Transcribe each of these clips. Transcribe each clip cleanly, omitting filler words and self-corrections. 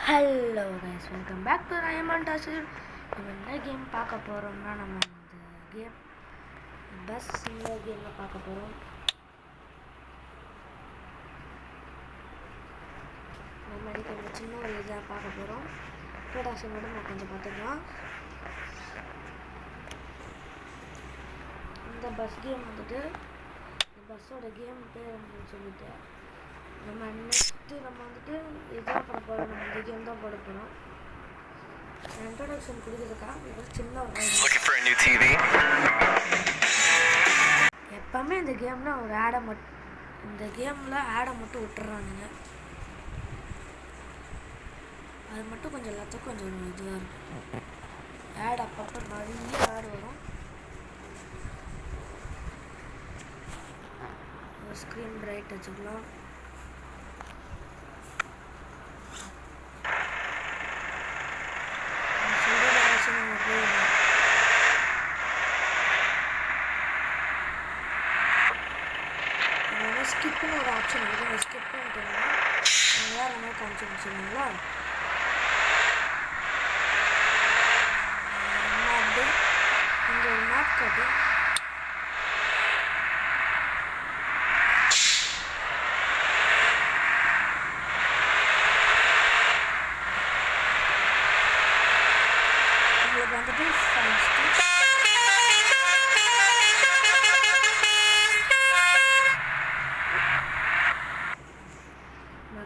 Hello guys, welcome back to ரயமான் task. நம்ம என்ன கேம் பார்க்க போகிறோம்னா, நம்ம இந்த கேம் பஸ் இந்த கேமில் பார்க்க போகிறோம். நம்ம இதுக்கு சின்ன ஒரு இதாக பார்க்க போகிறோம். டாஸ்க் மட்டும் நம்ம கொஞ்சம் பார்த்துக்கலாம். இந்த பஸ் கேம் வந்துட்டு இந்த பஸ்ஸோட கேம் பேர் அப்படின்னு சொல்லிட்டு நம்ம நெக்ஸ்ட்டு நம்ம வந்துட்டு இதுதான் போட போகிறோம். நம்ம இந்த கேம் தான் போட போகிறோம். இன்ட்ரோடக்ஷன் கொடுக்குறதுக்காக ஒரு சின்ன எப்போவுமே இந்த கேமில் ஒரு இந்த கேமில் ஆடை மட்டும் விட்டுறானுங்க. அது மட்டும் கொஞ்சம் எல்லாத்துக்கும் கொஞ்சம் இதுவாக இருக்கும். ஆட் அப்பப்போ நிறைய ஆடு வரும். ஸ்க்ரீன் பிரைட் வச்சுக்கலாம். ஸ்கிப்னு ஒரு ஆப்ஷன் இருக்குது. ஸ்கிப் பண்ணிட்டீங்கன்னா வேறு என்ன காமிச்சு வச்சுருங்களா. மேப்பு இங்கே ஒரு மேப் காட்டு. உங்களுக்கு வந்துட்டு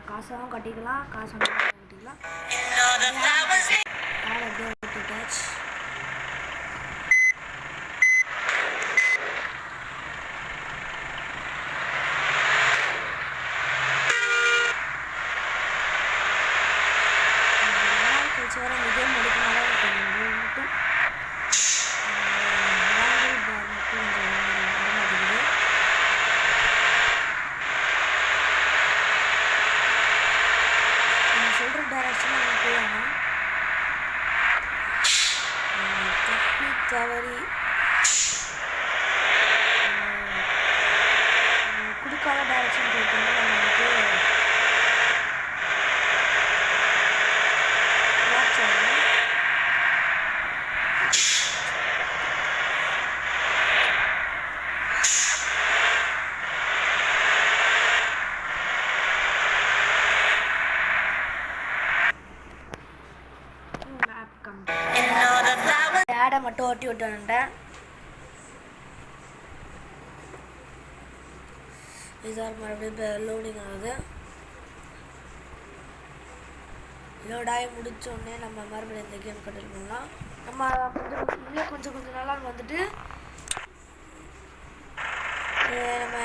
காசாகவும் கட்டிக்கலாம், காசாகவும் கட்டிக்கலாம். கேம் எடுக்கனால மட்டும் சொல்கிற டைரக்ஷன் நம்ம போகணும். தப்பி தவறி கொடுக்காத டைரக்ஷன் போயிட்டோம்னா நம்ம வந்துட்டு வாட்ச் ஆகணும். ஆடை மட்டும் ஓட்டி விட்டுட்டேன். இதாக மறுபடியும் லோடிங் ஆகுது. லோடாகி முடித்தோடனே நம்ம மறுபடியும் இந்த கேம் கண்டினியூ பண்ணலாம். நம்ம கொஞ்சம் நாளாக வந்துட்டு நம்ம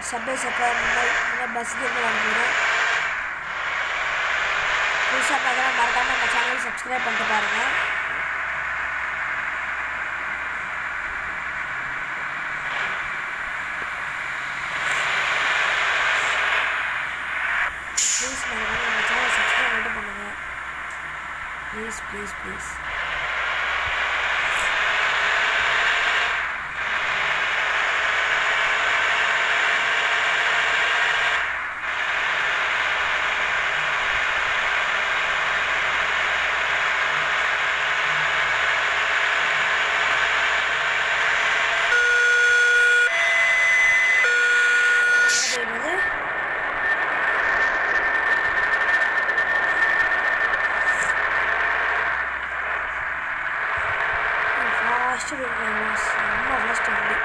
சப்வே சர்ஃபர் பஸ் கேம் விளாண்டுறோம். புதுசாக பார்க்கலாம், மறக்காமல் நம்ம சேனல் சப்ஸ்கிரைப் பண்ணிட்டு பாருங்கள். ப்ளீஸ் மறக்காமல் நம்ம சேனல் சப்ஸ்கிரைப் மட்டும் பண்ணுங்கள். ப்ளீஸ். ரொம்ப ஃபஸ்ட்டு வண்டி.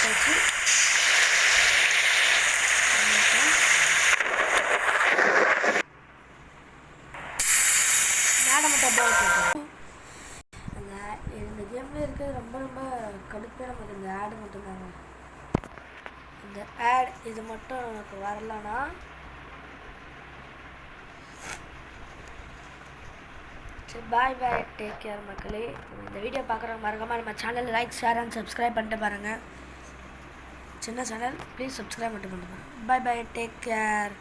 வச்சு மேடம் மட்டும் அந்த கேமில் இருக்கிறது ரொம்ப ரொம்ப கடுப்பே நமக்கு இந்த ஆடு மட்டும்தாங்க. இந்த ஆட் இது மட்டும் எனக்கு வரலன்னா சரி, பாய் பாய், டேக் கேர் மக்களே. இந்த வீடியோ பார்க்குறவங்க மறக்காமல் நம்ம channel like, share and subscribe பண்ணிட்டு பாருங்கள். சின்ன சேனல், ப்ளீஸ் சப்ஸ்கிரைப் பண்ணிட்டு பாருங்கள். பாய் பாய், டேக் கேர்.